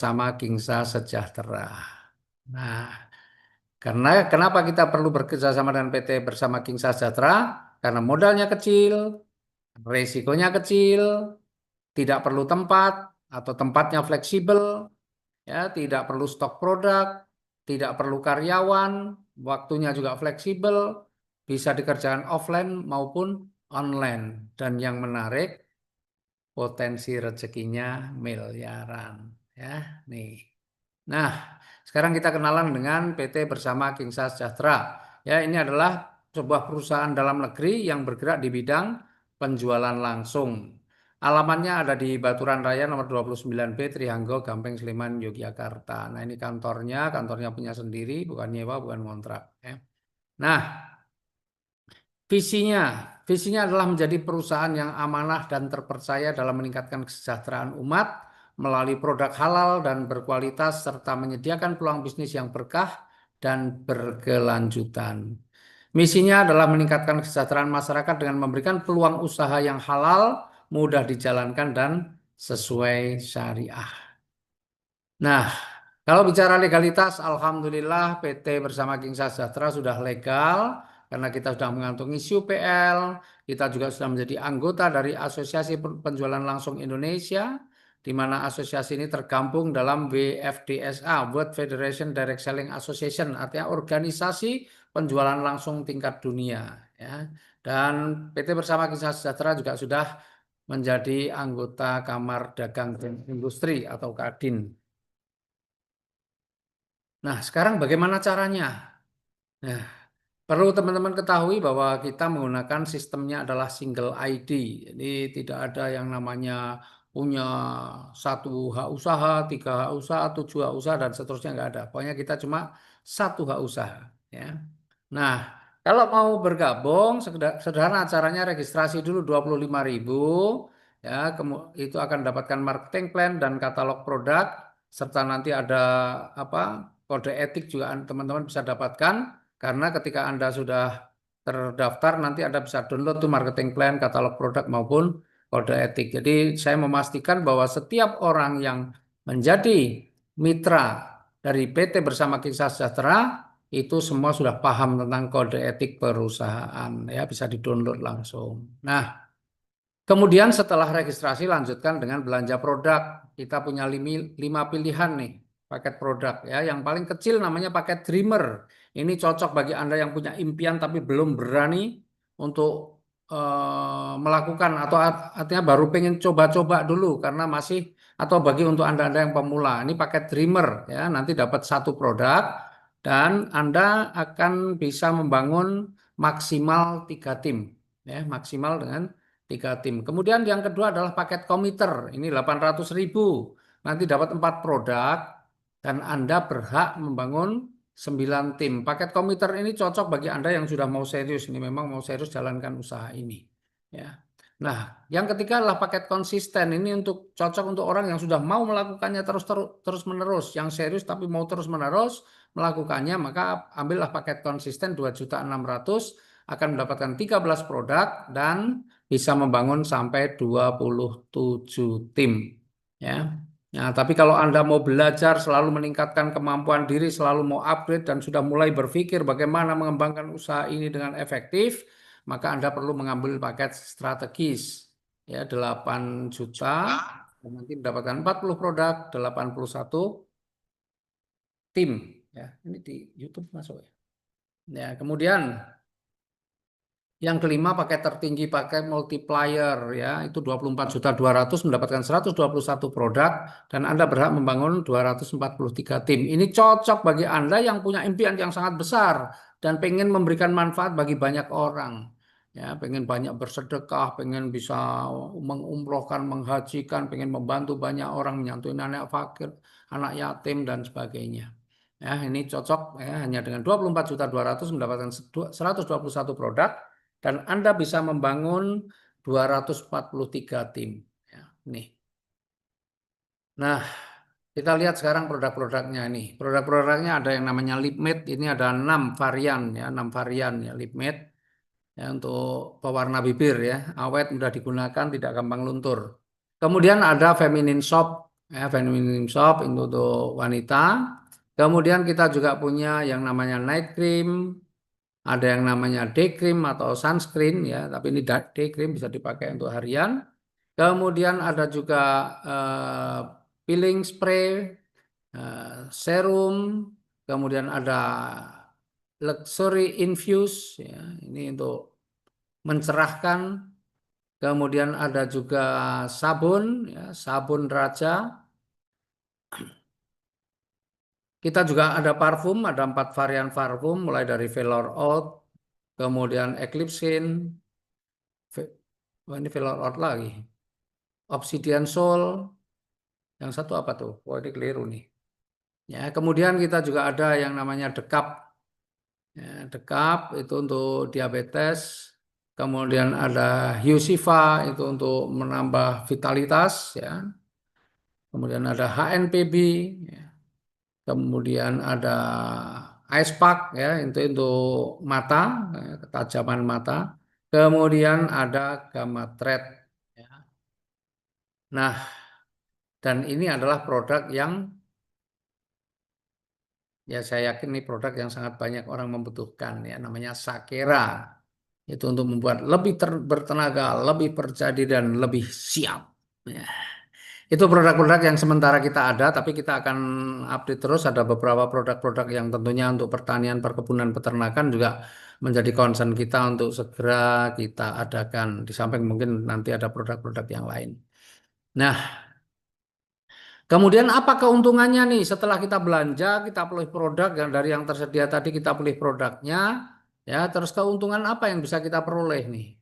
sama Kingsa Sejahtera. Nah, karena kenapa kita perlu bekerja sama dengan PT bersama Kingsa Sejahtera? Karena modalnya kecil, resikonya kecil, tidak perlu tempat atau tempatnya fleksibel, ya, tidak perlu stok produk, tidak perlu karyawan, waktunya juga fleksibel, bisa dikerjakan offline maupun online. Dan yang menarik, potensi rezekinya miliaran, ya, nih. Nah, sekarang kita kenalan dengan PT Bersama Kingsa Sejahtera. Ya, ini adalah sebuah perusahaan dalam negeri yang bergerak di bidang penjualan langsung. Alamatnya ada di Baturan Raya nomor 29B Trihanggo, Gampeng, Sleman, Yogyakarta. Nah, ini kantornya punya sendiri, bukan nyewa, bukan kontrak. Ya. Nah, visinya, visinya adalah menjadi perusahaan yang amanah dan terpercaya dalam meningkatkan kesejahteraan umat melalui produk halal dan berkualitas serta menyediakan peluang bisnis yang berkah dan berkelanjutan. Misinya adalah meningkatkan kesejahteraan masyarakat dengan memberikan peluang usaha yang halal, mudah dijalankan dan sesuai syariah. Nah, kalau bicara legalitas, alhamdulillah PT bersama Kingsa Sejahtera sudah legal karena kita sudah mengantongi SUPL, kita juga sudah menjadi anggota dari Asosiasi Penjualan Langsung Indonesia, di mana asosiasi ini tergabung dalam WFDSA, World Federation Direct Selling Association, artinya organisasi penjualan langsung tingkat dunia. Ya. Dan PT bersama Kingsa Sejahtera juga sudah menjadi anggota Kamar Dagang dan Industri atau Kadin. Nah, sekarang bagaimana caranya? Nah, perlu teman-teman ketahui bahwa kita menggunakan sistemnya adalah single ID. Jadi tidak ada yang namanya punya satu hak usaha, tiga hak usaha, tujuh hak usaha, dan seterusnya nggak ada. Pokoknya kita cuma satu hak usaha. Ya. Nah, kalau mau bergabung, sederhana caranya registrasi dulu 25.000, ya, itu akan mendapatkan marketing plan dan katalog produk, serta nanti ada apa kode etik juga teman-teman bisa dapatkan, karena ketika Anda sudah terdaftar, nanti Anda bisa download tuh marketing plan, katalog produk maupun kode etik. Jadi saya memastikan bahwa setiap orang yang menjadi mitra dari PT Bersama Kingsa Sejahtera itu semua sudah paham tentang kode etik perusahaan, ya, bisa didownload langsung. Nah, kemudian setelah registrasi lanjutkan dengan belanja produk. Kita punya lima pilihan nih paket produk, ya. Yang paling kecil namanya paket Dreamer. Ini cocok bagi Anda yang punya impian tapi belum berani untuk melakukan, atau artinya baru pengen coba-coba dulu karena masih, atau bagi untuk Anda-Anda yang pemula. Ini paket Dreamer, ya. Nanti dapat satu produk dan Anda akan bisa membangun maksimal 3 tim, ya, maksimal dengan 3 tim. Kemudian yang kedua adalah paket komiter. Ini 800.000. Nanti dapat 4 produk dan Anda berhak membangun 9 tim. Paket komiter ini cocok bagi Anda yang sudah mau serius. Ini memang mau serius jalankan usaha ini. Ya. Nah, yang ketiga adalah paket konsisten. Ini cocok untuk orang yang sudah mau melakukannya terus menerus, yang serius tapi mau terus menerus melakukannya, maka ambillah paket konsisten 2.600.000, akan mendapatkan 13 produk dan bisa membangun sampai 27 tim. Ya. Nah, tapi kalau Anda mau belajar, selalu meningkatkan kemampuan diri, selalu mau upgrade dan sudah mulai berpikir bagaimana mengembangkan usaha ini dengan efektif, maka Anda perlu mengambil paket strategis. Ya, 8 juta, dan nanti mendapatkan 40 produk, 81 tim. Ya, ini di YouTube masuk ya. Ya, kemudian yang kelima paket tertinggi, paket multiplier, ya, itu 24.200.000 mendapatkan 121 produk dan Anda berhak membangun 243 tim. Ini cocok bagi Anda yang punya impian yang sangat besar dan pengen memberikan manfaat bagi banyak orang. Ya, pengen banyak bersedekah, pengen bisa mengumrohkan, menghajikan, pengen membantu banyak orang, menyantuni anak fakir, anak yatim dan sebagainya. Ya, ini cocok, ya, hanya dengan 24.200.000 mendapatkan 121 produk dan Anda bisa membangun 243 tim. Ya, nih. Nah, kita lihat sekarang produk-produknya ini. Produk-produknya ada yang namanya Lipmade, ini ada 6 varian, ya, 6 varian ya Lipmade, ya, untuk pewarna bibir, ya, awet, mudah digunakan, tidak gampang luntur. Kemudian ada Feminine Soap. Feminim Shop itu untuk wanita. Kemudian kita juga punya yang namanya night cream, ada yang namanya day cream atau sunscreen ya, tapi ini day cream bisa dipakai untuk harian. Kemudian ada juga eh, peeling spray, serum, kemudian ada luxury infuse ya, ini untuk mencerahkan. Kemudian ada juga sabun ya, sabun Raja. Kita juga ada parfum, ada 4 varian parfum, mulai dari Velour Oud, kemudian Eclipse, oh ini Velour Oud lagi, Obsidian Soul, yang satu apa tuh? Oh ini keliru nih. Ya, kemudian kita juga ada yang namanya Decaf. Ya, Decaf itu untuk diabetes. Kemudian ada Husiva itu untuk menambah vitalitas. Ya. Kemudian ada HNPB. Ya. Kemudian ada Ice Pack ya itu untuk mata, ketajaman mata. Kemudian ada Gamma Thread. Ya. Nah, dan ini adalah produk yang ya saya yakin ini produk yang sangat banyak orang membutuhkan ya namanya Sakera. Itu untuk membuat lebih bertenaga, lebih berjadi dan lebih siap. Ya. Itu produk-produk yang sementara kita ada, tapi kita akan update terus. Ada beberapa produk-produk yang tentunya untuk pertanian, perkebunan, peternakan juga menjadi concern kita untuk segera kita adakan. Di samping mungkin nanti ada produk-produk yang lain. Nah, kemudian apa keuntungannya nih setelah kita belanja, kita pilih produk yang dari yang tersedia tadi kita pilih produknya, ya terus keuntungan apa yang bisa kita peroleh nih?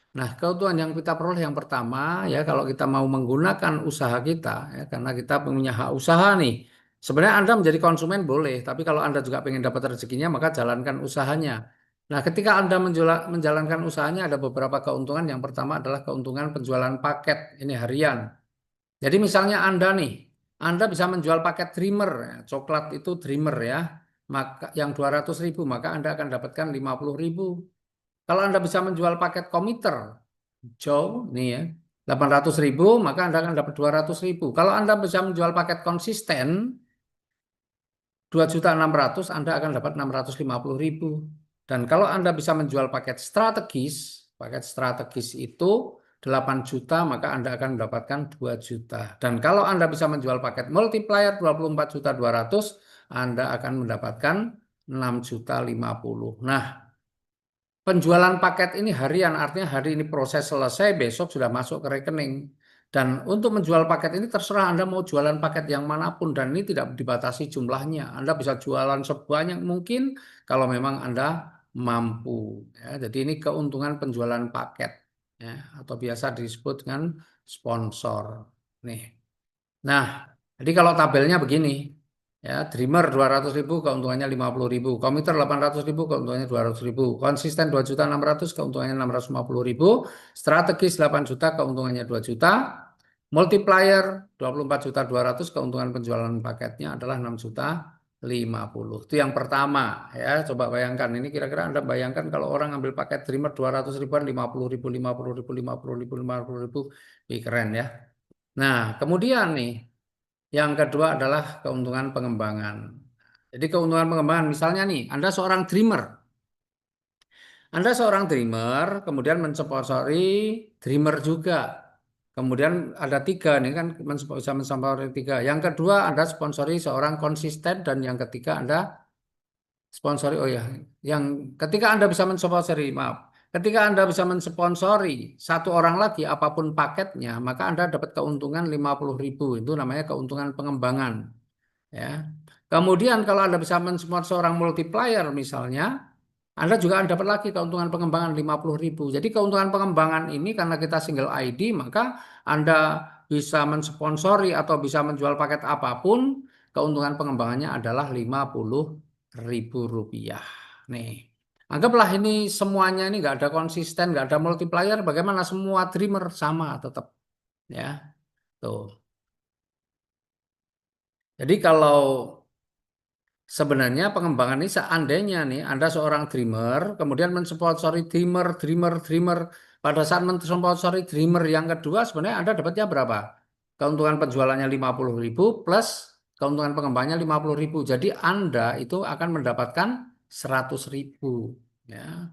Nah, keuntungan yang kita peroleh yang pertama ya kalau kita mau menggunakan usaha kita ya karena kita punya hak usaha nih. Sebenarnya Anda menjadi konsumen boleh, tapi kalau Anda juga ingin dapat rezekinya maka jalankan usahanya. Nah, ketika Anda menjalankan usahanya ada beberapa keuntungan. Yang pertama adalah keuntungan penjualan paket ini harian. Jadi misalnya Anda nih, Anda bisa menjual paket dreamer, ya, coklat itu dreamer ya, maka yang 200.000 maka Anda akan dapatkan 50.000. Kalau Anda bisa menjual paket komiter, Joe, nih ya, 800.000, maka Anda akan dapat 200.000. Kalau Anda bisa menjual paket konsisten, 2.600.000, Anda akan dapat 650.000. Dan kalau Anda bisa menjual paket strategis itu 8 juta, maka Anda akan mendapatkan 2 juta. Dan kalau Anda bisa menjual paket multiplier 24.200.000, Anda akan mendapatkan 6.050. Nah, penjualan paket ini harian, artinya hari ini proses selesai, besok sudah masuk ke rekening. Dan untuk menjual paket ini terserah Anda mau jualan paket yang manapun dan ini tidak dibatasi jumlahnya. Anda bisa jualan sebanyak mungkin kalau memang Anda mampu. Ya, jadi ini keuntungan penjualan paket ya, atau biasa disebut dengan sponsor. Nih. Nah, jadi kalau tabelnya begini, ya, Dreamer 200.000 keuntungannya 50.000, Komputer 800.000 keuntungannya 200.000, konsisten 2.600.000 keuntungannya 650.000, strategis 8 juta keuntungannya 2 juta, multiplier 24.200.000 keuntungan penjualan paketnya adalah 6.050. Itu yang pertama ya. Coba bayangkan ini kira-kira Anda bayangkan kalau orang ambil paket Dreamer 200 ribuan 50.000 50.000 50.000 50.000, wih, keren ya. Nah, kemudian nih yang kedua adalah keuntungan pengembangan. Jadi keuntungan pengembangan misalnya nih, Anda seorang dreamer, kemudian mensponsori dreamer juga. Kemudian ada tiga nih kan bisa mensponsori tiga. Yang kedua Anda sponsori seorang konsisten dan yang ketiga Anda sponsori, oh ya, yang ketika Anda bisa mensponsori, maaf, ketika Anda bisa mensponsori satu orang lagi apapun paketnya, maka Anda dapat keuntungan 50.000. Itu namanya keuntungan pengembangan. Ya. Kemudian kalau Anda bisa mensponsori seorang multiplier misalnya, Anda juga akan dapat lagi keuntungan pengembangan 50.000. Jadi keuntungan pengembangan ini karena kita single ID, maka Anda bisa mensponsori atau bisa menjual paket apapun, keuntungan pengembangannya adalah 50.000 rupiah. Nih, anggaplah ini semuanya ini nggak ada konsisten, nggak ada multiplier, bagaimana semua dreamer sama tetap, ya. Tuh. Jadi kalau sebenarnya pengembangan ini seandainya nih Anda seorang dreamer, kemudian mensponsori dreamer. Pada saat mensponsori dreamer yang kedua, sebenarnya Anda dapatnya berapa? keuntungan penjualannya 50.000 plus keuntungan pengembangannya 50.000. Jadi Anda itu akan mendapatkan 100.000. Ya.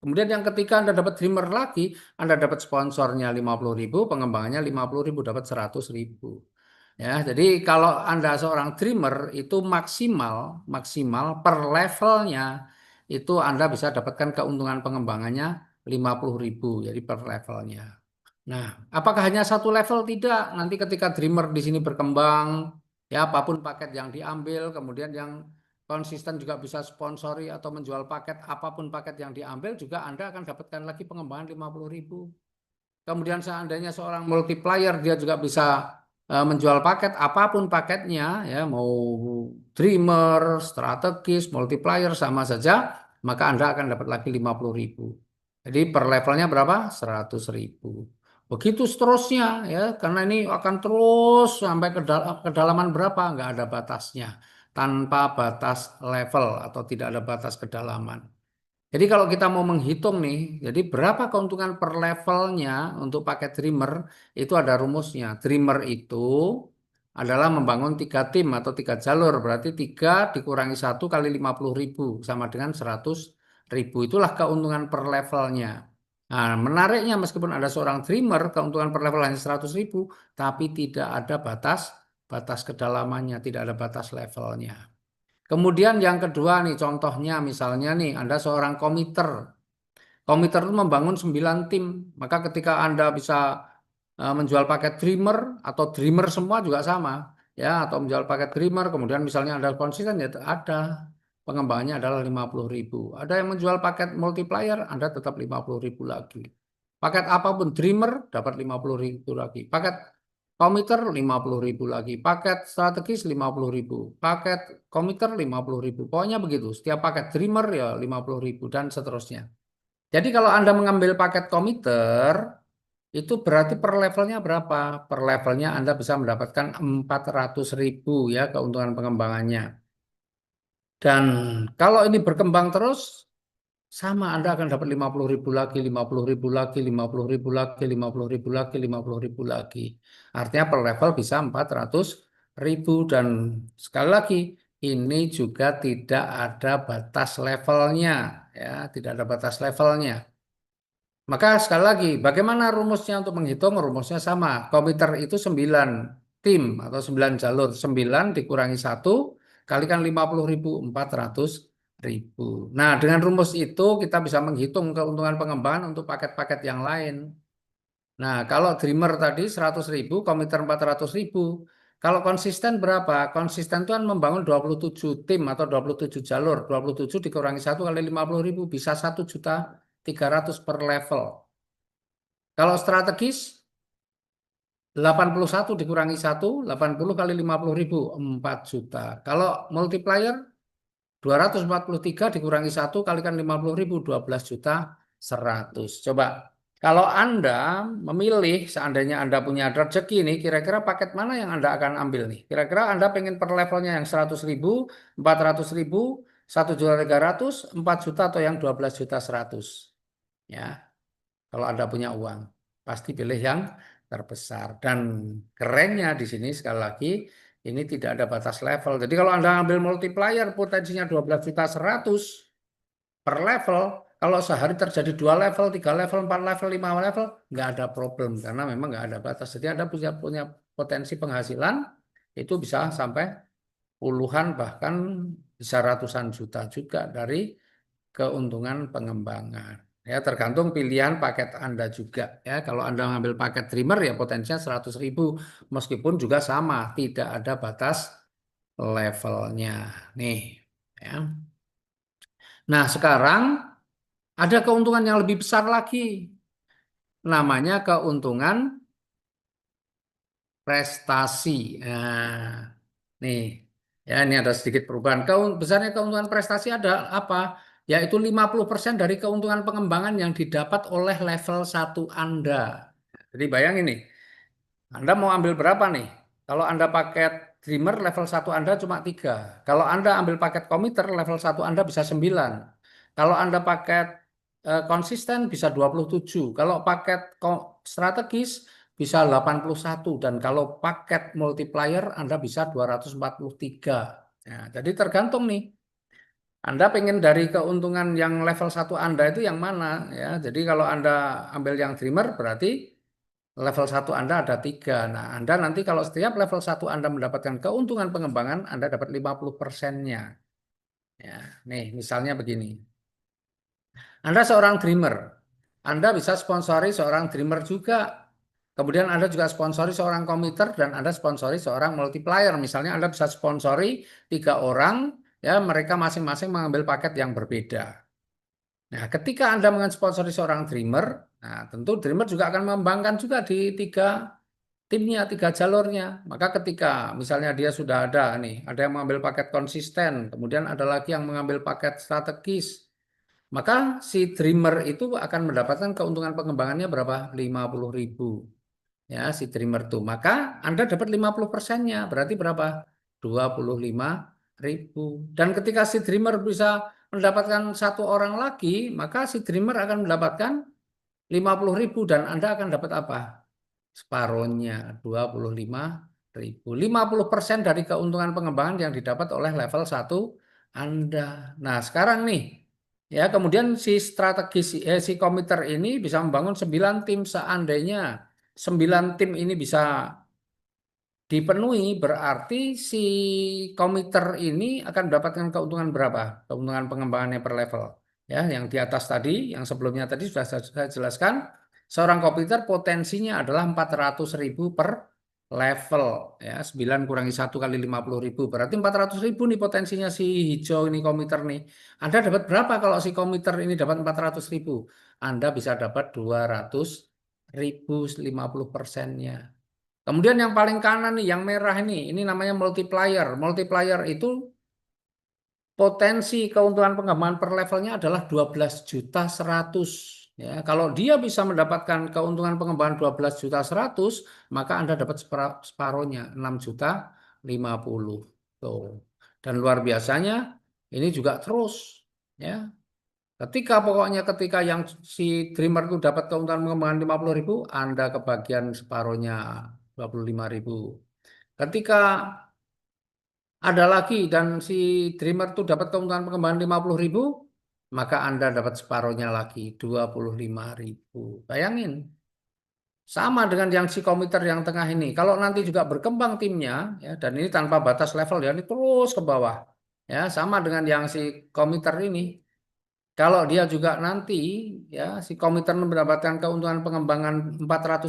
Kemudian yang ketiga Anda dapat dreamer lagi, Anda dapat sponsornya 50.000, pengembangannya 50.000, dapat 100.000. Ya, jadi kalau Anda seorang dreamer itu maksimal maksimal per levelnya itu Anda bisa dapatkan keuntungan pengembangannya 50.000, jadi per levelnya. Nah, apakah hanya satu level? Tidak. Nanti ketika Dreamer di sini berkembang, ya apapun paket yang diambil, kemudian yang konsisten juga bisa sponsori atau menjual paket, apapun paket yang diambil juga Anda akan dapatkan lagi pengembangan 50.000. Kemudian seandainya seorang multiplier dia juga bisa menjual paket apapun paketnya ya mau dreamer, strategis, multiplier sama saja maka Anda akan dapat lagi 50.000. Jadi per levelnya berapa? 100.000. Begitu seterusnya ya karena ini akan terus sampai kedalaman berapa nggak ada batasnya tanpa batas level atau tidak ada batas kedalaman. Jadi kalau kita mau menghitung nih, jadi berapa keuntungan per levelnya untuk paket Dreamer, itu ada rumusnya. Dreamer itu adalah membangun 3 tim atau 3 jalur. Berarti 3 dikurangi 1 kali 50.000 sama dengan 100.000. Itulah keuntungan per levelnya. Nah, menariknya meskipun ada seorang Dreamer, keuntungan per level hanya 100.000, tapi tidak ada batas kedalamannya, tidak ada batas levelnya. Kemudian yang kedua nih contohnya misalnya nih Anda seorang komiter. Komiter itu membangun 9 tim. Maka ketika Anda bisa menjual paket Dreamer atau Dreamer semua juga sama. Ya, atau menjual paket Dreamer kemudian misalnya Anda konsisten ya ada. Pengembangannya adalah 50.000. Ada yang menjual paket multiplier Anda tetap 50.000 lagi. Paket apapun Dreamer dapat 50.000 lagi. Paket komiter 50.000 lagi. Paket strategis 50.000. Paket komiter 50.000. Pokoknya begitu. Setiap paket Dreamer ya 50.000 dan seterusnya. Jadi kalau Anda mengambil paket komiter, itu berarti per levelnya berapa? Per levelnya Anda bisa mendapatkan 400.000 ya keuntungan pengembangannya. Dan kalau ini berkembang terus, sama Anda akan dapat 50.000 lagi, 50.000 lagi, 50.000 lagi, 50.000 lagi, 50.000 lagi. Artinya per level bisa 400.000 dan sekali lagi ini juga tidak ada batas levelnya ya, tidak ada batas levelnya. Maka sekali lagi, bagaimana rumusnya untuk menghitung? Rumusnya sama. Komputer itu 9 tim atau 9 jalur. 9 dikurangi 1 kalikan 50.000, 400.000. Nah, dengan rumus itu kita bisa menghitung keuntungan pengembangan untuk paket-paket yang lain. Nah, kalau Dreamer tadi 100.000, komputer 400.000. Kalau konsisten berapa? Konsisten itu kan membangun 27 tim atau 27 jalur. 27 dikurangi 1 kali 50.000 bisa 1.300.000 per level. Kalau strategis 81 dikurangi 1, 80 kali 50.000, 4 juta. Kalau multiplier 243 dikurangi 1 kalikan 50.000, 12 juta 100. Coba, kalau Anda memilih, seandainya Anda punya rezeki nih, kira-kira paket mana yang Anda akan ambil nih? Kira-kira Anda pengen per levelnya yang 100.000, 400.000, 1.300.000, 4 juta atau yang 12 juta 100. Ya. Kalau Anda punya uang, pasti pilih yang terbesar. Dan kerennya di sini sekali lagi, ini tidak ada batas level. Jadi kalau Anda ambil multiplier potensinya 12 juta 100 per level, kalau sehari terjadi 2 level, 3 level, 4 level, 5 level, nggak ada problem. Karena memang nggak ada batas. Jadi Anda punya potensi penghasilan, itu bisa sampai puluhan bahkan bisa ratusan juta juga dari keuntungan pengembangan. Ya, tergantung pilihan paket Anda juga. Ya, kalau Anda mengambil paket Dreamer ya potensinya 100.000. Meskipun juga sama, tidak ada batas levelnya. Nih, ya. Nah, sekarang ada keuntungan yang lebih besar lagi. Namanya keuntungan prestasi. Nah, nih, ya ini ada sedikit perubahan. Besarnya keuntungan prestasi ada apa? Yaitu 50% dari keuntungan pengembangan yang didapat oleh level 1 Anda. Jadi bayangin nih, Anda mau ambil berapa nih? Kalau Anda paket Dreamer level 1 Anda cuma 3. Kalau Anda ambil paket komputer level 1 Anda bisa 9. Kalau Anda paket konsisten bisa 27. Kalau paket strategis bisa 81 dan kalau paket multiplier Anda bisa 243. Ya, jadi tergantung nih. Anda pengen dari keuntungan yang level satu Anda itu yang mana ya. Jadi kalau Anda ambil yang dreamer berarti level satu Anda ada tiga. Nah, Anda nanti kalau setiap level satu Anda mendapatkan keuntungan pengembangan, Anda dapat 50%-nya. Ya, nih misalnya begini. Anda seorang dreamer. Anda bisa sponsori seorang dreamer juga. Kemudian Anda juga sponsori seorang komiter dan Anda sponsori seorang multiplier. Misalnya Anda bisa sponsori tiga orang, ya mereka masing-masing mengambil paket yang berbeda. Nah, ketika Anda mensponsori seorang dreamer, nah tentu dreamer juga akan mengembangkan juga di tiga timnya, tiga jalurnya. Maka ketika misalnya dia sudah ada nih, ada yang mengambil paket konsisten, kemudian ada lagi yang mengambil paket strategis, maka si dreamer itu akan mendapatkan keuntungan pengembangannya berapa? 50.000. Ya, si dreamer tuh. Maka Anda dapat 50%-nya. Berarti berapa? 25.000. Dan ketika si dreamer bisa mendapatkan satu orang lagi, maka si dreamer akan mendapatkan 50.000 dan Anda akan dapat apa? Separohnya 25.000. 50% dari keuntungan pengembangan yang didapat oleh level satu Anda. Nah, sekarang nih ya, kemudian si strategis si komiter ini bisa membangun 9 tim seandainya 9 tim ini bisa dipenuhi berarti si komiter ini akan mendapatkan keuntungan berapa? Keuntungan pengembangannya per level. Ya, yang di atas tadi, yang sebelumnya tadi sudah saya jelaskan, seorang komiter potensinya adalah 400.000 per level. Ya, 9 kurangi 1 kali 50.000 berarti 400.000 nih potensinya si hijau ini komiter nih. Anda dapat berapa kalau si komiter ini dapat 400.000? Anda bisa dapat 200.000 50%-nya. Kemudian yang paling kanan nih, yang merah ini namanya multiplier. Multiplier itu potensi keuntungan pengembangan per levelnya adalah 12.100.000. Ya, kalau dia bisa mendapatkan keuntungan pengembangan 12.100.000, maka Anda dapat separohnya 6.050. Tuh. Dan luar biasanya ini juga terus ya. Ketika yang si dreamer itu dapat keuntungan pengembangan 50.000, Anda kebagian separohnya 25.000. Ketika ada lagi dan si dreamer itu dapat keuntungan pengembangan 50.000, maka Anda dapat separohnya lagi 25.000. Bayangin, sama dengan yang si komiter yang tengah ini. Kalau nanti juga berkembang timnya, ya, dan ini tanpa batas level ya, ini terus ke bawah. Ya, sama dengan yang si komiter ini. Kalau dia juga nanti ya si komiter mendapatkan keuntungan pengembangan 400.000,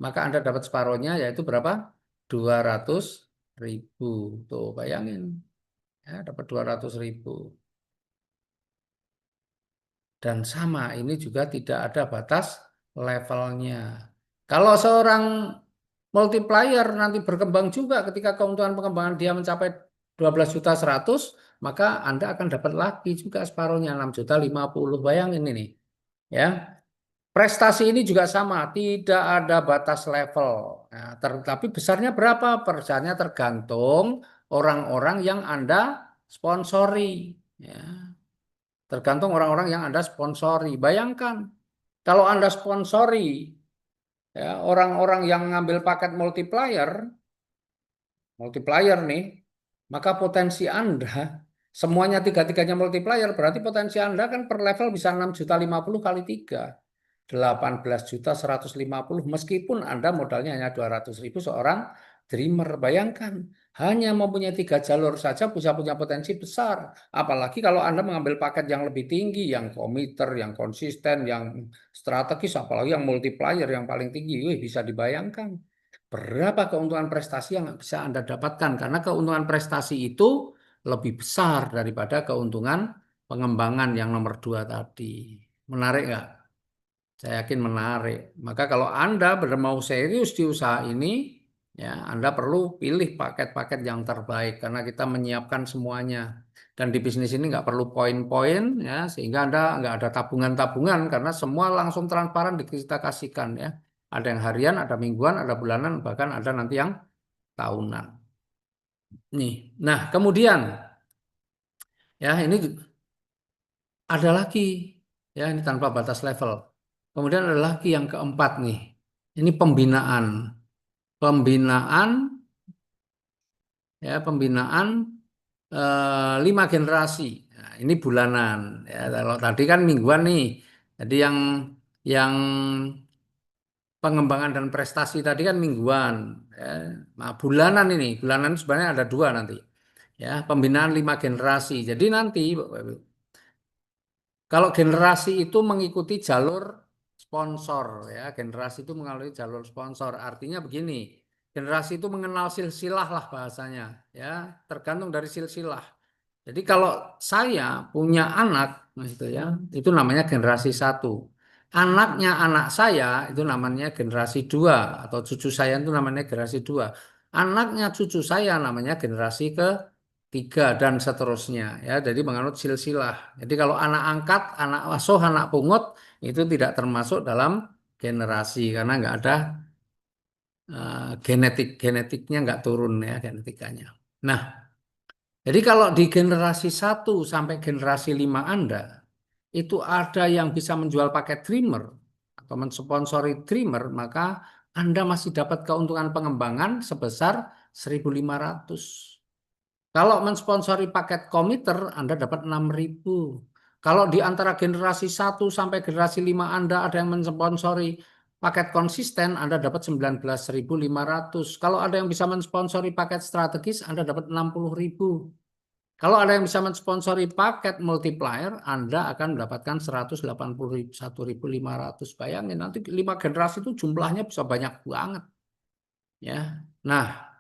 maka Anda dapat separohnya yaitu berapa? 200.000. Tuh, bayangin. Ya, dapat 200.000. Dan sama, ini juga tidak ada batas levelnya. Kalau seorang multiplier nanti berkembang juga ketika keuntungan pengembangan dia mencapai 12.100.000, maka Anda akan dapat lagi juga separuhnya 6.050. Bayangin ini. Ya, prestasi ini juga sama, tidak ada batas level. Nah, tapi besarnya berapa? Besarnya tergantung orang-orang yang Anda sponsori. Ya, tergantung orang-orang yang Anda sponsori. Bayangkan, kalau Anda sponsori ya, orang-orang yang ngambil paket multiplier, multiplier nih, maka potensi Anda semuanya tiga-tiganya multiplier, berarti potensi Anda kan per level bisa 6.050 kali 3. 18.150 meskipun Anda modalnya hanya 200.000 seorang dreamer. Bayangkan, hanya mempunyai tiga jalur saja bisa punya potensi besar. Apalagi kalau Anda mengambil paket yang lebih tinggi, yang komiter, yang konsisten, yang strategis, apalagi yang multiplier yang paling tinggi. Wih, bisa dibayangkan berapa keuntungan prestasi yang bisa Anda dapatkan. Karena keuntungan prestasi itu lebih besar daripada keuntungan pengembangan yang nomor dua tadi. Menarik nggak? Saya yakin menarik. Maka kalau Anda benar mau serius di usaha ini, ya Anda perlu pilih paket-paket yang terbaik karena kita menyiapkan semuanya. Dan di bisnis ini nggak perlu poin-poin, ya sehingga Anda nggak ada tabungan-tabungan karena semua langsung transparan kita kasihkan ya. Ada yang harian, ada mingguan, ada bulanan, bahkan ada nanti yang tahunan. Nih, nah kemudian ya ini ada lagi ya ini tanpa batas level. Kemudian ada lagi yang keempat nih. Ini pembinaan, pembinaan, ya pembinaan 5 generasi. Nah, ini bulanan. Ya, kalau tadi kan mingguan nih. Jadi yang pengembangan dan prestasi tadi kan mingguan. Ya. Nah, bulanan ini, bulanan sebenarnya ada 2 nanti. Ya, pembinaan 5 generasi. Jadi nanti kalau generasi itu mengikuti jalur sponsor, ya, generasi itu mengalami jalur sponsor. Artinya begini, generasi itu mengenal silsilah lah bahasanya, ya, tergantung dari silsilah. Jadi kalau saya punya anak, gitu ya, itu namanya generasi 1. Anaknya anak saya itu namanya generasi 2, atau cucu saya itu namanya generasi 2. Anaknya cucu saya namanya generasi ke 3 dan seterusnya, ya. Jadi menganut silsilah. Jadi kalau anak angkat, anak asuh, anak pungut itu tidak termasuk dalam generasi karena nggak ada genetiknya nggak turun, ya, genetikanya. Nah, jadi kalau di generasi 1 sampai generasi 5 Anda, itu ada yang bisa menjual paket dreamer atau mensponsori dreamer, maka Anda masih dapat keuntungan pengembangan sebesar 1.500. Kalau mensponsori paket komiter, Anda dapat 6.000. Kalau di antara generasi 1 sampai generasi 5 Anda ada yang mensponsori paket konsisten, Anda dapat 19.500. Kalau ada yang bisa mensponsori paket strategis, Anda dapat 60.000. Kalau ada yang bisa mensponsori paket multiplier, Anda akan mendapatkan 181.500. Bayangin nanti 5 generasi itu jumlahnya bisa banyak banget, ya. Nah,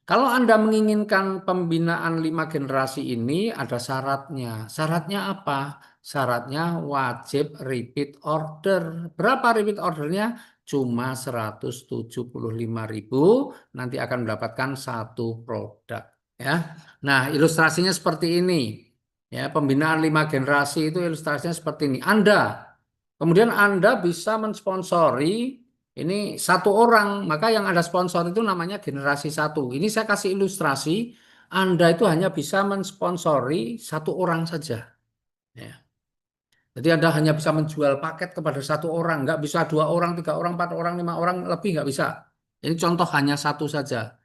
kalau Anda menginginkan pembinaan 5 generasi ini ada syaratnya. Syaratnya apa? Syaratnya wajib repeat order. Berapa repeat ordernya? Cuma 175.000. Nanti akan mendapatkan 1 produk. Ya. Nah, ilustrasinya seperti ini. Ya, pembinaan 5 generasi itu ilustrasinya seperti ini. Kemudian Anda bisa mensponsori ini 1 orang, maka yang Anda sponsor itu namanya generasi 1. Ini saya kasih ilustrasi, Anda itu hanya bisa mensponsori 1 orang saja. Ya. Jadi Anda hanya bisa menjual paket kepada 1 orang, nggak bisa 2 orang, 3 orang, 4 orang, 5 orang, lebih nggak bisa. Ini contoh hanya 1 saja.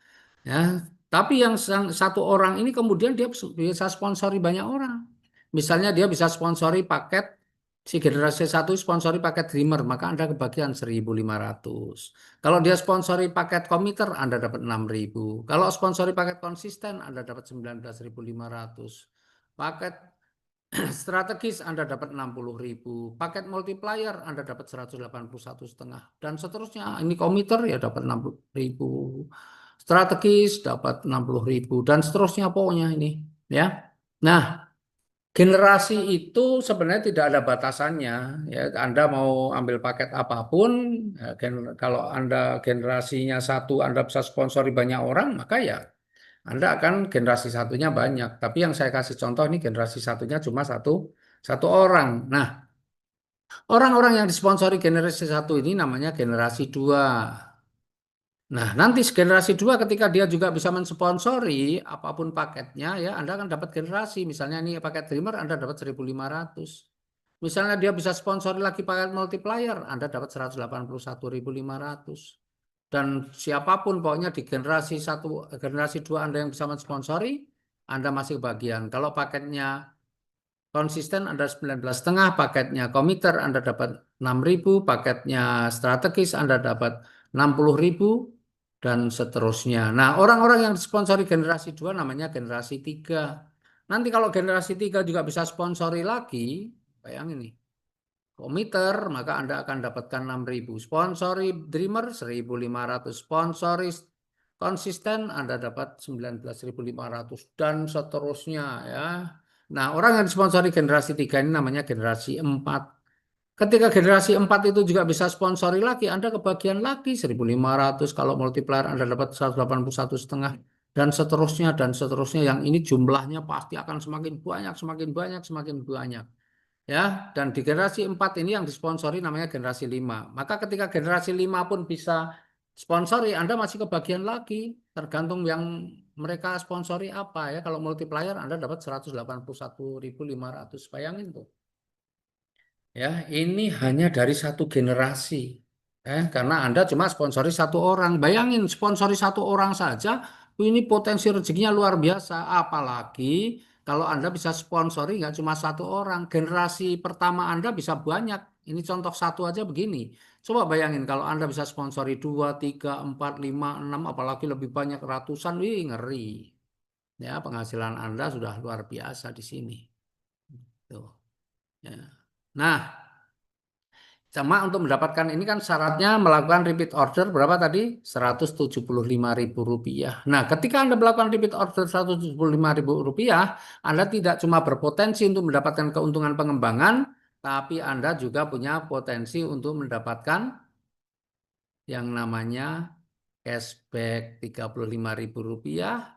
Ya, tapi yang 1 orang ini kemudian dia bisa sponsori banyak orang. Misalnya dia bisa sponsori paket si generasi 1 sponsori paket Dreamer, maka Anda kebagian 1.500. Kalau dia sponsori paket komiter, Anda dapat 6.000. Kalau sponsori paket konsisten, Anda dapat 19.500. Paket strategis Anda dapat 60.000. Paket multiplier Anda dapat 181,5 dan seterusnya. Ini komiter ya dapat 60.000. Strategis dapat 60.000 dan seterusnya pokoknya ini, ya. Nah, generasi itu sebenarnya tidak ada batasannya, ya. Anda mau ambil paket apapun, ya, kalau Anda generasinya 1 Anda bisa sponsori banyak orang, maka ya anda akan generasi 1-nya banyak. Tapi yang saya kasih contoh ini generasi 1-nya cuma satu orang. Nah, orang-orang yang disponsori generasi 1 ini namanya generasi 2. Nah, nanti generasi 2 ketika dia juga bisa mensponsori apapun paketnya, ya Anda akan dapat generasi. Misalnya ini paket Dreamer Anda dapat 1.500. Misalnya dia bisa sponsori lagi paket multiplier, Anda dapat 181.500. Dan siapapun pokoknya di generasi 2 Anda yang bisa mensponsori, Anda masih bagian. Kalau paketnya konsisten Anda 19,5, paketnya komiter Anda dapat 6.000, paketnya strategis Anda dapat 60.000 dan seterusnya. Nah, orang-orang yang disponsori generasi 2 namanya generasi 3. Nanti kalau generasi 3 juga bisa sponsori lagi, bayangin nih komiter, maka Anda akan dapatkan 6.000. Sponsori Dreamer 1.500. Sponsori konsisten Anda dapat 19.500 dan seterusnya, ya. Nah, orang yang disponsori generasi 3 ini namanya generasi 4. Ketika generasi 4 itu juga bisa sponsori lagi, Anda kebagian lagi 1.500. Kalau multiplier Anda dapat 181,5 dan seterusnya dan seterusnya. Yang ini jumlahnya pasti akan semakin banyak, semakin banyak, semakin banyak. Ya, dan di generasi 4 ini yang disponsori namanya generasi 5. Maka ketika generasi 5 pun bisa sponsori, Anda masih kebagian lagi, tergantung yang mereka sponsori apa, ya. Kalau multiplier Anda dapat 181.500. Bayangin tuh. Ya, ini hanya dari 1 generasi. Karena Anda cuma sponsori satu orang. Bayangin, sponsori satu orang saja, ini potensi rezekinya luar biasa. Apalagi kalau Anda bisa sponsori nggak cuma satu orang, generasi pertama Anda bisa banyak. Ini contoh satu aja begini. Coba bayangin kalau Anda bisa sponsori dua, tiga, empat, lima, enam, apalagi lebih banyak ratusan, wih ngeri. Ya, penghasilan Anda sudah luar biasa di sini. Tuh. Ya. Nah, cuma untuk mendapatkan ini kan syaratnya melakukan repeat order berapa tadi? Rp175.000. Nah, ketika Anda melakukan repeat order Rp175.000, Anda tidak cuma berpotensi untuk mendapatkan keuntungan pengembangan, tapi Anda juga punya potensi untuk mendapatkan yang namanya cashback Rp35.000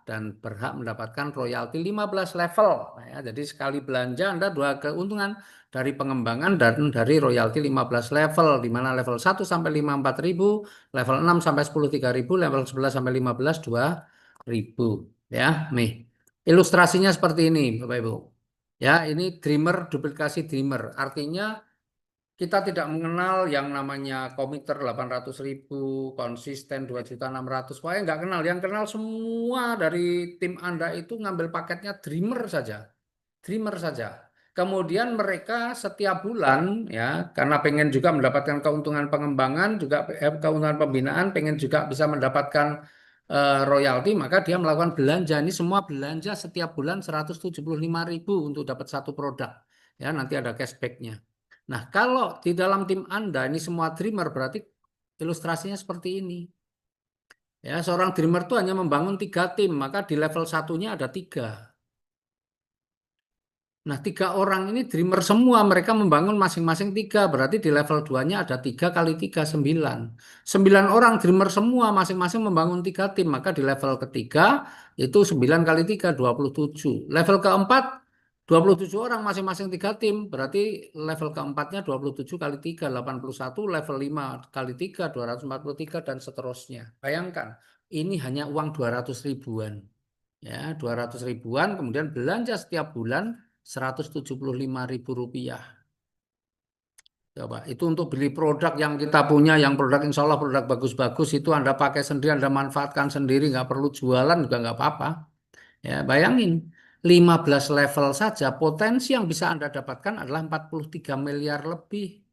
dan berhak mendapatkan royalti 15 level. Nah, ya, jadi sekali belanja Anda dua keuntungan dari pengembangan dan dari royalti 15 level, di mana level 1 sampai 5 4.000, level 6 sampai 10 3.000, level 11 sampai 15 2.000. Ya, nih. Ilustrasinya seperti ini, Bapak Ibu. Ya, ini dreamer duplikasi dreamer. Artinya kita tidak mengenal yang namanya komiter 800.000, konsisten 2.600.000. Pokoknya nggak kenal. Yang kenal semua dari tim Anda itu ngambil paketnya Dreamer saja. Dreamer saja. Kemudian mereka setiap bulan ya, karena pengen juga mendapatkan keuntungan pengembangan, juga keuntungan pembinaan, pengen juga bisa mendapatkan royalti, maka dia melakukan belanja. Ini semua belanja setiap bulan 175.000 untuk dapat satu produk. Ya, nanti ada cashbacknya. Nah, kalau di dalam tim Anda ini semua dreamer berarti ilustrasinya seperti ini. Ya, seorang dreamer itu hanya membangun tiga tim, maka di level satunya ada tiga. Nah, tiga orang ini dreamer semua, mereka membangun masing-masing tiga, berarti di level 2-nya ada tiga kali tiga, 9. 9 orang dreamer semua, masing-masing membangun tiga tim, maka di level ketiga itu 9 kali tiga, 27. Level keempat, 27 orang masing-masing tiga tim, berarti level keempatnya 27 kali tiga, 81, level 5 kali tiga, 243, dan seterusnya. Bayangkan, ini hanya uang 200 ribuan. Ya, 200 ribuan, kemudian belanja setiap bulan Rp175.000. Coba, itu untuk beli produk yang kita punya, yang produk insya Allah produk bagus-bagus itu Anda pakai sendiri, Anda manfaatkan sendiri, nggak perlu jualan juga nggak apa-apa. Ya, bayangin, 15 level saja potensi yang bisa Anda dapatkan adalah 43 miliar lebih.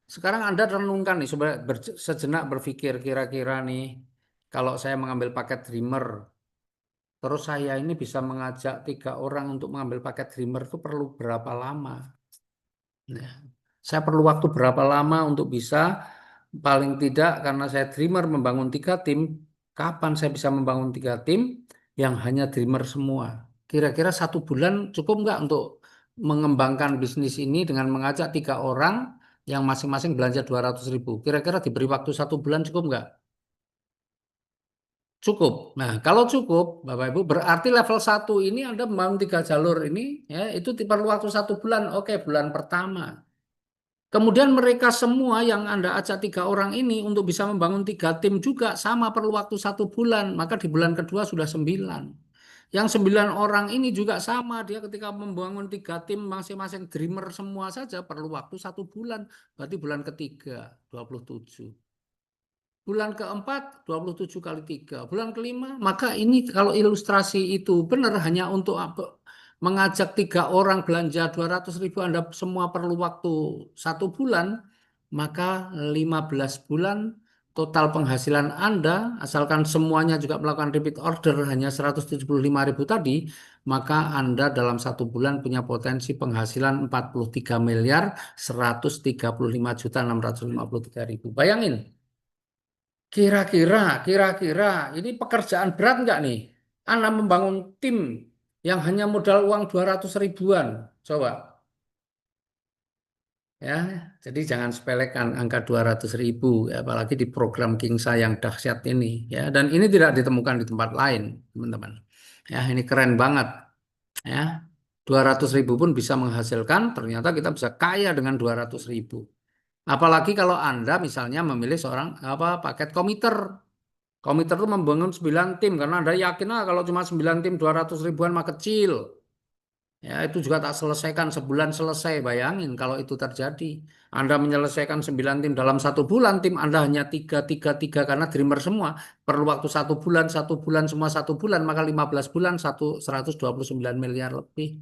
Sekarang Anda renungkan nih, coba sejenak berpikir kira-kira nih, kalau saya mengambil paket Dreamer, terus saya ini bisa mengajak 3 orang untuk mengambil paket Dreamer itu perlu berapa lama? Nah, saya perlu waktu berapa lama untuk bisa paling tidak karena saya dreamer membangun tiga tim, kapan saya bisa membangun tiga tim yang hanya dreamer semua? Kira-kira 1 bulan cukup nggak untuk mengembangkan bisnis ini dengan mengajak 3 orang yang masing-masing belanja 200 ribu? Kira-kira diberi waktu 1 bulan cukup nggak? Cukup. Nah, kalau cukup, Bapak Ibu, berarti level satu ini Anda membangun 3 jalur ini, ya, itu perlu waktu 1 bulan. Oke, bulan pertama. Kemudian mereka semua yang Anda ajak 3 orang ini untuk bisa membangun tiga tim juga sama perlu waktu 1 bulan. Maka di bulan kedua sudah 9. Yang 9 orang ini juga sama. Dia ketika membangun tiga tim masing-masing dreamer semua saja perlu waktu 1 bulan. Berarti bulan ketiga 27. Bulan keempat 27 kali 3. Bulan kelima, maka ini kalau ilustrasi itu benar hanya untuk apa? Mengajak 3 orang belanja 200 ribu Anda semua perlu waktu 1 bulan, maka 15 bulan total penghasilan Anda, asalkan semuanya juga melakukan repeat order hanya 175.000 tadi, maka Anda dalam 1 bulan punya potensi penghasilan 43.135.653.000. Bayangin. Kira-kira, ini pekerjaan berat nggak nih? Anda membangun tim yang hanya modal uang 200 ribuan. Coba, ya. Jadi jangan sepelekan angka 200 ribu, ya, apalagi di program Kingsa yang dahsyat ini. Ya, dan ini tidak ditemukan di tempat lain, teman-teman. Ya, ini keren banget. Ya, 200 ribu pun bisa menghasilkan, ternyata kita bisa kaya dengan 200 ribu. Apalagi kalau Anda misalnya memilih seorang apa paket komiter. Komiter itu membangun 9 tim karena Anda yakin lah kalau cuma 9 tim 200 ribuan mah kecil. Ya, itu juga tak selesaikan sebulan selesai. Bayangin kalau itu terjadi. Anda menyelesaikan 9 tim dalam 1 bulan, tim Anda hanya tiga karena dreamer semua. Perlu waktu 1 bulan semua 1 bulan, maka 15 bulan 129 miliar lebih.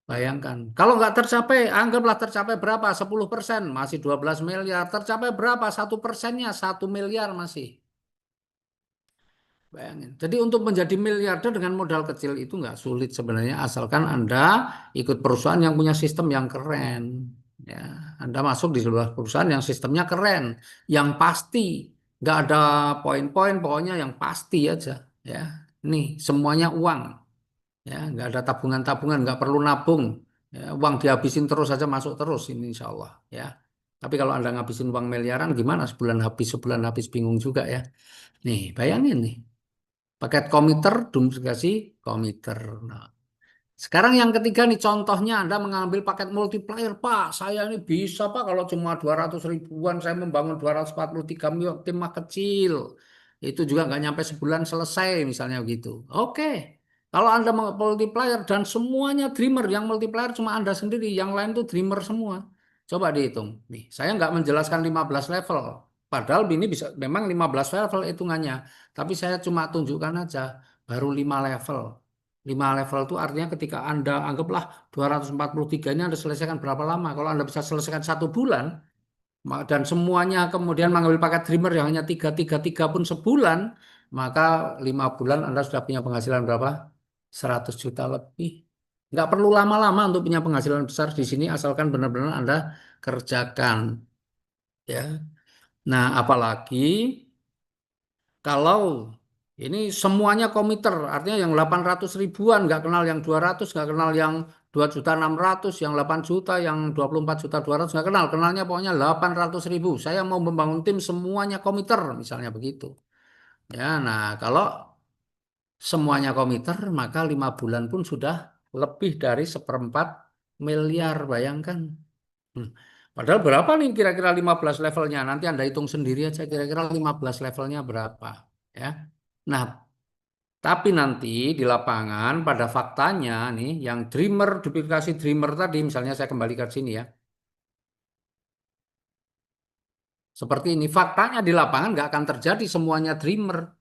Bayangkan. Kalau nggak tercapai, anggaplah tercapai berapa? 10%, masih 12 miliar. Tercapai berapa? 1%-nya 1 miliar masih. Bayangin. Jadi untuk menjadi miliarder dengan modal kecil itu nggak sulit sebenarnya, asalkan Anda ikut perusahaan yang punya sistem yang keren. Ya, Anda masuk di sebuah perusahaan yang sistemnya keren, yang pasti, nggak ada poin-poin, pokoknya yang pasti aja. Ya, nih semuanya uang. Ya, nggak ada tabungan-tabungan, nggak perlu nabung. Ya, uang dihabisin terus saja masuk terus ini insya Allah. Ya. Tapi kalau Anda ngabisin uang miliaran gimana? Sebulan habis bingung juga ya. Nih, bayangin nih. Paket komiter, duplikasi komiter. Nah, sekarang yang ketiga nih contohnya Anda mengambil paket multiplier. Pak, saya ini bisa Pak kalau cuma 200 ribuan saya membangun 243 miliar tim mah kecil. Itu juga nggak nyampe sebulan selesai misalnya gitu. Oke. Kalau Anda multiplier dan semuanya dreamer, yang multiplier cuma Anda sendiri, yang lain tuh dreamer semua. Coba dihitung. Nih, saya nggak menjelaskan 15 level. Padahal ini bisa memang 15 level hitungannya. Tapi saya cuma tunjukkan aja baru 5 level. 5 level itu artinya ketika Anda anggaplah 243 ini Anda selesaikan berapa lama? Kalau Anda bisa selesaikan 1 bulan, dan semuanya kemudian mengambil paket Dreamer yang hanya 333 pun sebulan, maka 5 bulan Anda sudah punya penghasilan berapa? 100 juta lebih. Nggak perlu lama-lama untuk punya penghasilan besar di sini, asalkan benar-benar Anda kerjakan. Ya. Nah, apalagi kalau ini semuanya komiter, artinya yang 800 ribuan, nggak kenal yang 200, nggak kenal yang 2.600.000, yang 8 juta, yang 24.200.000, nggak kenal. Kenalnya pokoknya 800 ribu. Saya mau membangun tim semuanya komiter, misalnya begitu. Ya, nah kalau semuanya komiter, maka 5 bulan pun sudah lebih dari 1/4 miliar, bayangkan. Hmm. Padahal berapa nih kira-kira 15 levelnya? Nanti Anda hitung sendiri aja kira-kira 15 levelnya berapa. Ya. Nah, tapi nanti di lapangan pada faktanya nih yang dreamer, duplikasi dreamer tadi misalnya saya kembali ke sini ya. Seperti ini faktanya di lapangan nggak akan terjadi semuanya dreamer.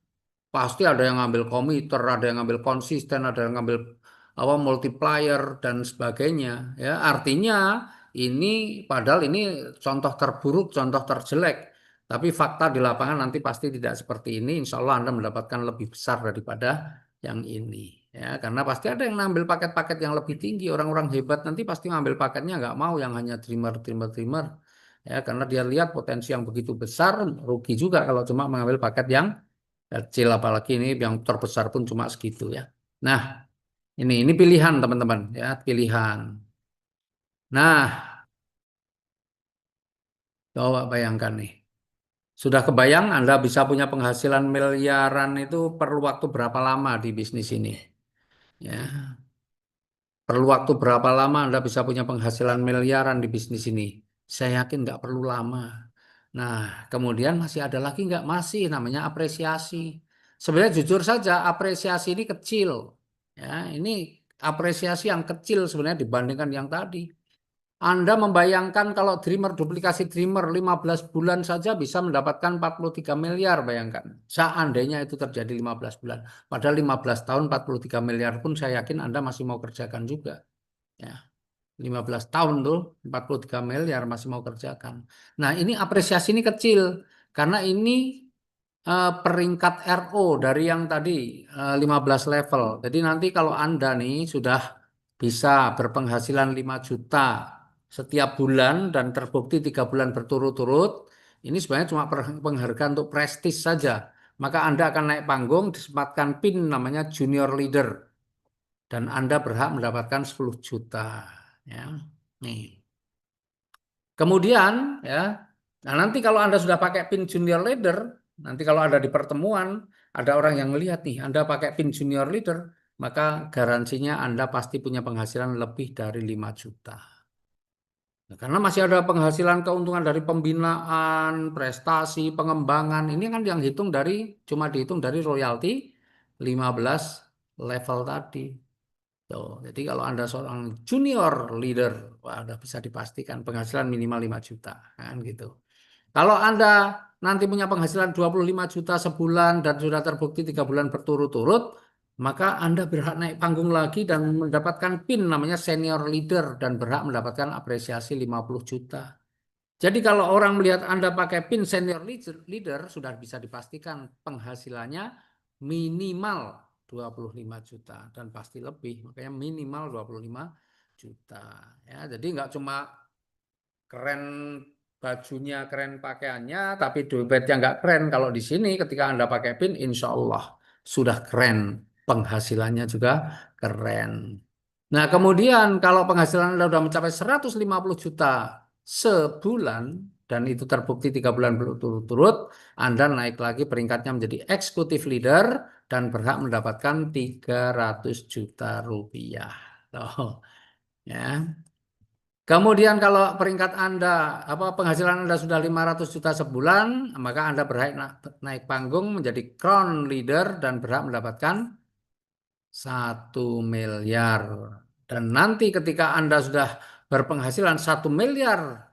Pasti ada yang ngambil komiter, ada yang ngambil konsisten, ada yang ngambil apa multiplier dan sebagainya. Ya, artinya ini padahal ini contoh terburuk, contoh terjelek. Tapi fakta di lapangan nanti pasti tidak seperti ini. Insya Allah Anda mendapatkan lebih besar daripada yang ini. Ya, karena pasti ada yang ngambil paket-paket yang lebih tinggi. Orang-orang hebat nanti pasti ngambil paketnya nggak mau yang hanya dreamer, dreamer, dreamer. Ya, karena dia lihat potensi yang begitu besar, rugi juga kalau cuma mengambil paket yang kecil, apalagi ini yang terbesar pun cuma segitu ya. Nah, ini pilihan teman-teman ya, pilihan. Nah, coba bayangkan nih. Sudah kebayang Anda bisa punya penghasilan miliaran itu perlu waktu berapa lama di bisnis ini? Ya, perlu waktu berapa lama Anda bisa punya penghasilan miliaran di bisnis ini? Saya yakin nggak perlu lama. Nah, kemudian masih ada lagi nggak? Masih namanya apresiasi. Sebenarnya jujur saja apresiasi ini kecil. Ya, ini apresiasi yang kecil sebenarnya dibandingkan yang tadi. Anda membayangkan kalau Dreamer duplikasi Dreamer 15 bulan saja bisa mendapatkan 43 miliar, bayangkan. Seandainya itu terjadi 15 bulan. Padahal 15 tahun 43 miliar pun saya yakin Anda masih mau kerjakan juga. Ya. 15 tahun tuh 43 miliar masih mau kerjakan. Nah, ini apresiasi ini kecil karena ini peringkat RO dari yang tadi 15 level. Jadi nanti kalau Anda nih sudah bisa berpenghasilan 5 juta setiap bulan dan terbukti 3 bulan berturut-turut, ini sebenarnya cuma penghargaan untuk prestis saja. Maka Anda akan naik panggung, disempatkan PIN namanya junior leader dan Anda berhak mendapatkan 10 juta. Ya. Nih. Kemudian ya, nah nanti kalau Anda sudah pakai PIN junior leader, nanti kalau ada di pertemuan, ada orang yang melihat nih, Anda pakai PIN junior leader, maka garansinya Anda pasti punya penghasilan lebih dari 5 juta. Nah, karena masih ada penghasilan keuntungan dari pembinaan, prestasi, pengembangan. Ini kan yang hitung cuma dihitung dari royalti 15 level tadi. Tuh. Jadi kalau Anda seorang junior leader, wah, udah bisa dipastikan penghasilan minimal 5 juta, kan gitu. Kalau Anda nanti punya penghasilan 25 juta sebulan dan sudah terbukti 3 bulan berturut-turut, maka Anda berhak naik panggung lagi dan mendapatkan PIN namanya senior leader dan berhak mendapatkan apresiasi 50 juta. Jadi kalau orang melihat Anda pakai PIN senior leader, sudah bisa dipastikan penghasilannya minimal 25 juta dan pasti lebih, makanya minimal 25 juta. Ya, jadi nggak cuma keren bajunya, keren pakaiannya, tapi dompetnya nggak keren. Kalau di sini ketika Anda pakai PIN, insya Allah sudah keren. Penghasilannya juga keren. Nah, kemudian kalau penghasilan Anda sudah mencapai 150 juta sebulan, dan itu terbukti 3 bulan berturut-turut, Anda naik lagi peringkatnya menjadi eksekutif leader dan berhak mendapatkan 300 juta rupiah. Tuh, ya. Kemudian kalau peringkat Anda, penghasilan Anda sudah 500 juta sebulan, maka Anda berhak naik panggung menjadi crown leader dan berhak mendapatkan 1 miliar. Dan nanti ketika Anda sudah berpenghasilan 1 miliar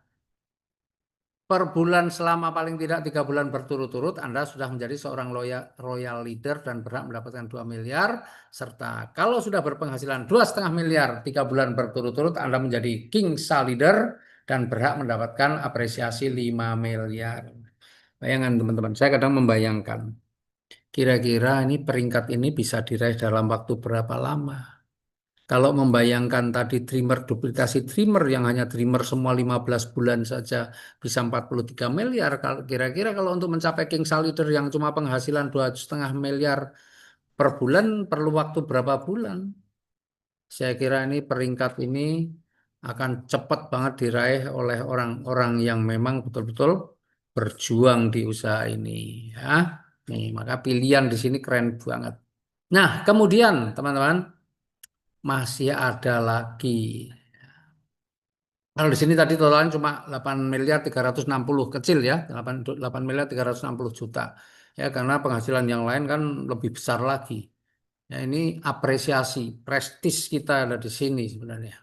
per bulan selama paling tidak 3 bulan berturut-turut, Anda sudah menjadi seorang royal leader dan berhak mendapatkan 2 miliar. Serta kalau sudah berpenghasilan 2,5 miliar 3 bulan berturut-turut, Anda menjadi king leader dan berhak mendapatkan apresiasi 5 miliar. Bayangan teman-teman, saya kadang membayangkan, kira-kira ini peringkat ini bisa diraih dalam waktu berapa lama? Kalau membayangkan tadi dreamer, duplikasi dreamer yang hanya dreamer semua 15 bulan saja bisa 43 miliar. Kira-kira kalau untuk mencapai King Leader yang cuma penghasilan 2,5 miliar per bulan perlu waktu berapa bulan? Saya kira ini peringkat ini akan cepat banget diraih oleh orang-orang yang memang betul-betul berjuang di usaha ini. Ya. Nih, maka pilihan di sini keren banget. Nah, kemudian teman-teman, masih ada lagi. Kalau di sini tadi totalnya cuma 8,360 miliar, kecil ya, 8,360 miliar juta. Ya, karena penghasilan yang lain kan lebih besar lagi. Ya, ini apresiasi, prestis kita ada di sini sebenarnya.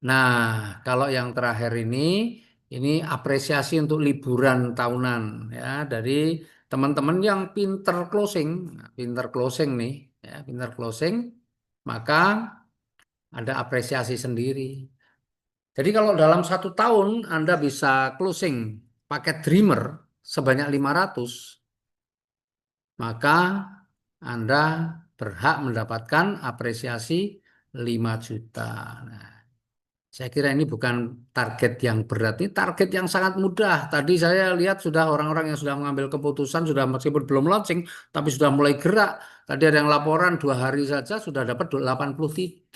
Nah, kalau yang terakhir ini apresiasi untuk liburan tahunan ya dari teman-teman yang pinter closing nih, ya, pinter closing, maka ada apresiasi sendiri. Jadi kalau dalam 1 tahun Anda bisa closing paket Dreamer sebanyak 500, maka Anda berhak mendapatkan apresiasi 5 juta. Nah, saya kira ini bukan target yang berat, ini target yang sangat mudah. Tadi saya lihat sudah orang-orang yang sudah mengambil keputusan, sudah meskipun belum launching, tapi sudah mulai gerak. Tadi ada yang laporan 2 hari saja sudah dapat 87.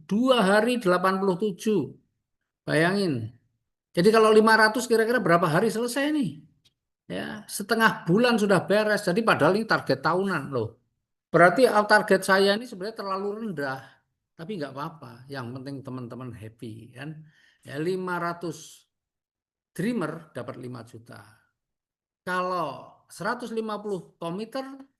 2 hari 87. Bayangin. Jadi kalau 500 kira-kira berapa hari selesai nih? Ya, setengah bulan sudah beres. Jadi padahal ini target tahunan loh. Berarti target saya ini sebenarnya terlalu rendah. Tapi nggak apa-apa. Yang penting teman-teman happy kan. Ya 500 dreamer dapat 5 juta. Kalau 150 komiter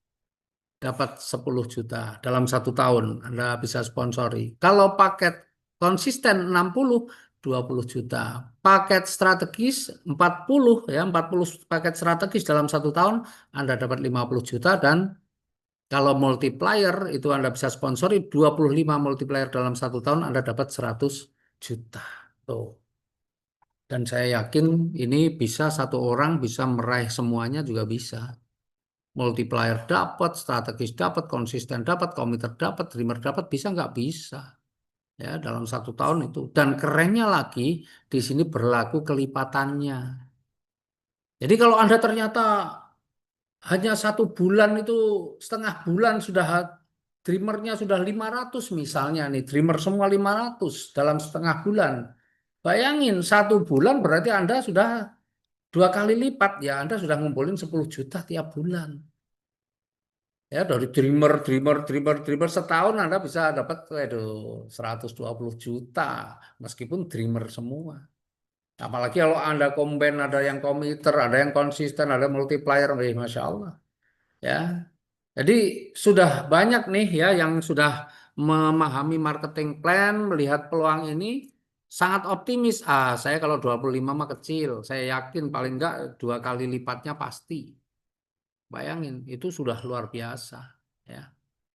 dapat 10 juta dalam 1 tahun. Anda bisa sponsori. Kalau paket konsisten 60, 20 juta. Paket strategis 40, ya 40 paket strategis dalam 1 tahun, Anda dapat 50 juta. Dan kalau multiplier itu Anda bisa sponsori 25 multiplier dalam 1 tahun, Anda dapat 100 juta. Tuh. Dan saya yakin ini bisa satu orang bisa meraih semuanya juga bisa. Multiplier dapat, strategis dapat, konsisten dapat, komiter dapat, dreamer dapat, bisa nggak bisa ya dalam 1 tahun itu. Dan kerennya lagi di sini berlaku kelipatannya. Jadi kalau Anda ternyata hanya 1 bulan itu setengah bulan sudah dreamernya sudah 500 misalnya nih, dreamer semua 500 dalam setengah bulan. Bayangin 1 bulan berarti Anda sudah 2 kali lipat ya, Anda sudah ngumpulin 10 juta tiap bulan. Ya, dari dreamer setahun Anda bisa dapat 120 juta meskipun dreamer semua. Apalagi kalau Anda combine ada yang komiter, ada yang konsisten, ada multiplier, Masya Allah. Ya. Jadi sudah banyak nih ya yang sudah memahami marketing plan, melihat peluang ini sangat optimis. Saya kalau 25 mah kecil, saya yakin paling enggak 2 kali lipatnya pasti. Bayangin, itu sudah luar biasa. Ya.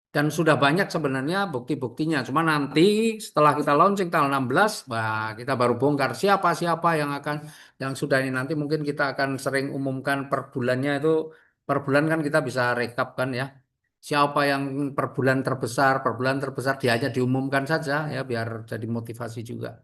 Dan sudah banyak sebenarnya bukti-buktinya. Cuma nanti setelah kita launching tanggal 16, wah, kita baru bongkar siapa-siapa yang akan, yang sudah ini nanti mungkin kita akan sering umumkan per bulannya itu, per bulan kan kita bisa rekap kan ya. Siapa yang per bulan terbesar dia hanya diumumkan saja ya biar jadi motivasi juga.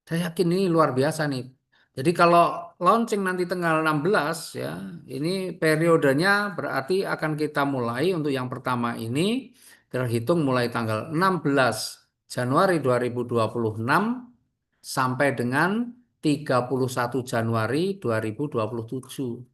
Saya yakin ini luar biasa nih. Jadi kalau launching nanti tanggal 16 ya, ini periodenya berarti akan kita mulai untuk yang pertama ini terhitung mulai tanggal 16 Januari 2026 sampai dengan 31 Januari 2027.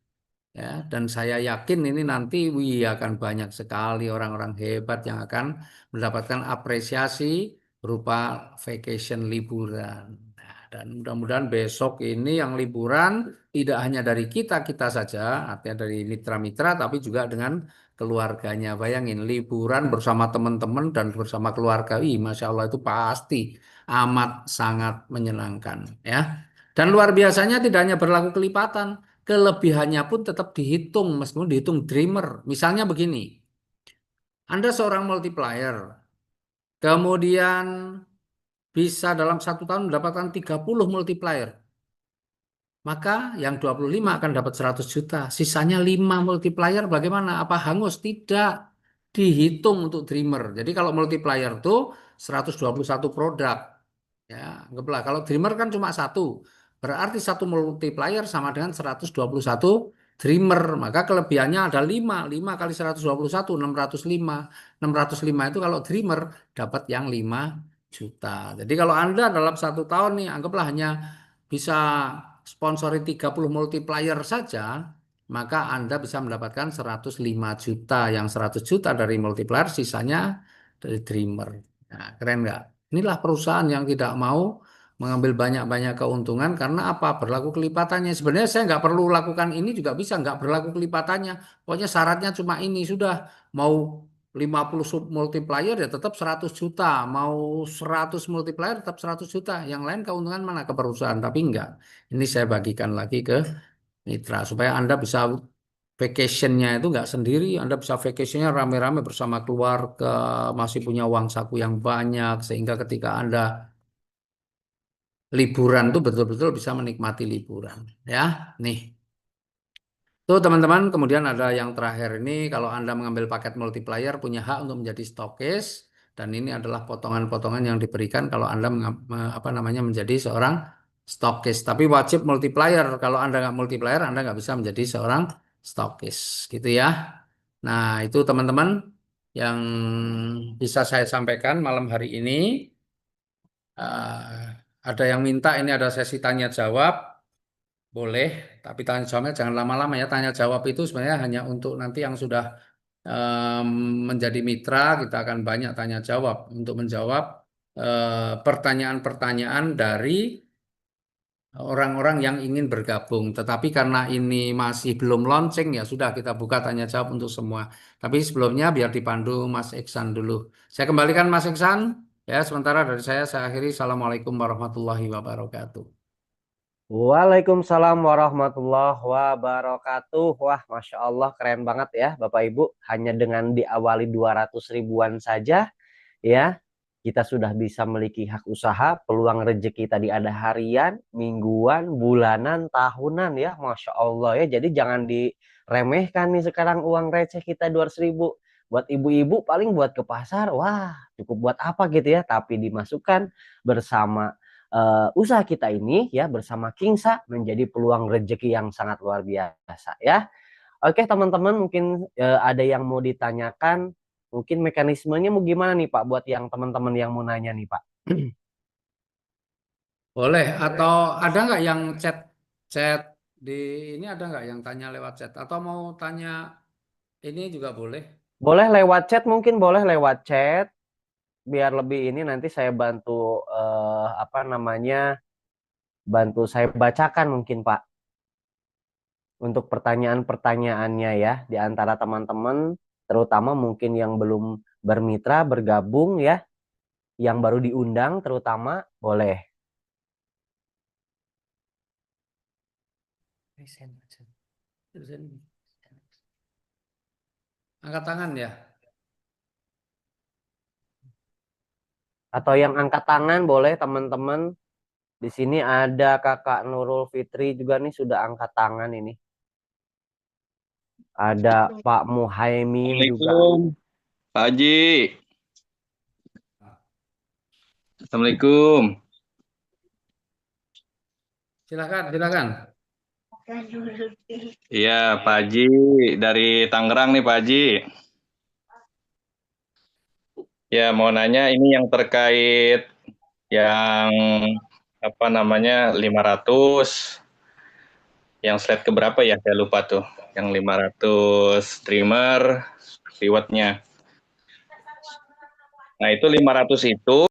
Ya, dan saya yakin ini nanti wih, akan banyak sekali orang-orang hebat yang akan mendapatkan apresiasi berupa vacation liburan. Nah, dan mudah-mudahan besok ini yang liburan tidak hanya dari kita-kita saja, artinya dari mitra-mitra, tapi juga dengan keluarganya. Bayangin, liburan bersama teman-teman dan bersama keluarga. Ih, Masya Allah itu pasti amat sangat menyenangkan. Ya. Dan luar biasanya tidak hanya berlaku kelipatan, kelebihannya pun tetap dihitung meskipun dihitung dreamer. Misalnya begini, Anda seorang multiplier, kemudian bisa dalam 1 tahun mendapatkan 30 multiplier. Maka yang 25 akan dapat 100 juta. Sisanya 5 multiplier bagaimana? Apa hangus? Tidak. Dihitung untuk dreamer. Jadi kalau multiplier itu 121 produk. Ya, anggaplah kalau dreamer kan cuma satu. Berarti satu multiplier sama dengan 121 dreamer. Maka kelebihannya ada 5. 5 kali 121, 605. 605 itu kalau dreamer dapat yang 5 juta. Jadi kalau Anda dalam 1 tahun nih, anggaplah hanya bisa sponsori 30 multiplier saja, maka Anda bisa mendapatkan 105 juta. Yang 100 juta dari multiplier, sisanya dari dreamer. Nah, keren nggak? Inilah perusahaan yang tidak mau mengambil banyak-banyak keuntungan karena apa? Berlaku kelipatannya. Sebenarnya saya nggak perlu lakukan ini juga bisa, nggak berlaku kelipatannya. Pokoknya syaratnya cuma ini, sudah mau 50 sub multiplier ya tetap 100 juta. Mau 100 multiplier tetap 100 juta. Yang lain keuntungan mana ke perusahaan. Tapi enggak. Ini saya bagikan lagi ke mitra. Supaya Anda bisa vacationnya itu enggak sendiri. Anda bisa vacationnya rame-rame bersama keluarga. Masih punya uang saku yang banyak. Sehingga ketika Anda liburan tuh betul-betul bisa menikmati liburan. Ya, nih. Tuh teman-teman, kemudian ada yang terakhir ini, kalau Anda mengambil paket multiplier punya hak untuk menjadi stokis dan ini adalah potongan-potongan yang diberikan kalau Anda apa namanya menjadi seorang stokis. Tapi wajib multiplier. Kalau Anda nggak multiplier, Anda nggak bisa menjadi seorang stokis, gitu ya. Nah, itu teman-teman yang bisa saya sampaikan malam hari ini. Ada yang minta ini ada sesi tanya jawab. Boleh, tapi tanya jawabnya jangan lama-lama ya. Tanya jawab itu sebenarnya hanya untuk nanti yang sudah em, menjadi mitra, kita akan banyak tanya jawab untuk menjawab pertanyaan-pertanyaan dari orang-orang yang ingin bergabung. Tetapi karena ini masih belum launching ya sudah kita buka tanya jawab untuk semua. Tapi sebelumnya biar dipandu Mas Iksan dulu. Saya kembalikan Mas Iksan. Ya, sementara dari saya akhiri. Assalamualaikum warahmatullahi wabarakatuh. Waalaikumsalam warahmatullahi wabarakatuh. Wah, Masya Allah, keren banget ya Bapak Ibu. Hanya dengan diawali 200 ribuan saja ya, kita sudah bisa memiliki hak usaha, peluang rezeki tadi ada harian, mingguan, bulanan, tahunan ya. Masya Allah ya. Jadi jangan diremehkan nih sekarang uang receh kita 200 ribu. Buat ibu-ibu paling buat ke pasar, wah cukup buat apa gitu ya. Tapi dimasukkan bersama usaha kita ini ya bersama Kingsa menjadi peluang rezeki yang sangat luar biasa ya. Oke teman-teman mungkin ada yang mau ditanyakan, mungkin mekanismenya mau gimana nih Pak buat yang teman-teman yang mau nanya nih Pak. Boleh, atau ada nggak yang chat di ini ada nggak yang tanya lewat chat? Atau mau tanya ini juga boleh. Boleh lewat chat, mungkin boleh lewat chat biar lebih ini nanti saya bantu apa namanya bantu saya bacakan mungkin Pak untuk pertanyaan-pertanyaannya ya di antara teman-teman terutama mungkin yang belum bermitra bergabung ya. yang baru diundang terutama boleh. Angkat tangan ya. Atau yang angkat tangan boleh teman-teman. Di sini ada Kakak Nurul Fitri juga nih sudah angkat tangan ini. Ada Pak Muhaimin juga. Assalamualaikum, Pak Haji. Assalamualaikum. Silakan, silakan. Iya, Pak Haji dari Tangerang nih, Pak Haji. Ya, mau nanya ini yang terkait yang apa namanya 500, yang slide keberapa ya? Saya lupa tuh. Yang 500 streamer rewardnya. Nah, itu 500 itu